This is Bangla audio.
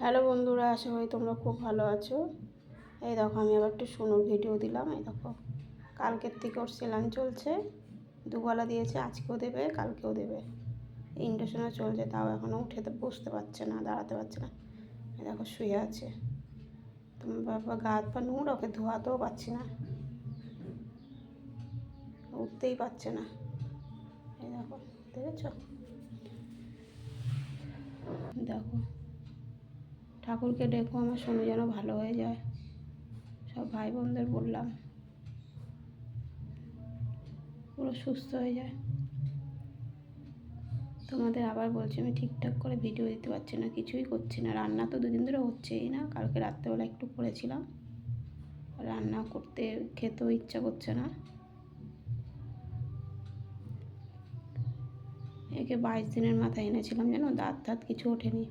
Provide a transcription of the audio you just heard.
হ্যালো বন্ধুরা, আশা করি তোমরা খুব ভালো আছো। এই দেখো, আমি আবার একটু সোনুর ভিডিও দিলাম। এই দেখো, কালকের থেকে ওর সেলান চলছে, দুবেলা দিয়েছে, আজকেও দেবে কালকেও দেবে। ইন্ডাকশনে চলছে, তাও এখনও উঠে বসতে পারছে না, দাঁড়াতে পারছে না। এই দেখো শুয়ে আছে। তোমার বাবা গা হাত পা নোংরা, ওকে ধোয়াতেও পারছি না, উঠতেই পারছে না। এই দেখো, দেখেছো? দেখো, ঠাকুরকে ডেকো আমার সোনু যেন ভালো হয়ে যায়। সব ভাই বোনদের বললাম পুরো সুস্থ হয়ে যায়। তোমাদের আবার বলছি, আমি ঠিকঠাক করে ভিডিও দিতে পারছি না, কিছুই করছি না। রান্না তো দুদিন ধরে হচ্ছেই না। কালকে রাত্রেবেলা একটু করেছিলাম, রান্না করতে খেতেও ইচ্ছা করছে না। একে 22 দিনের মাথায় এনেছিলাম, যেন দাঁত কিছু ওঠেনি।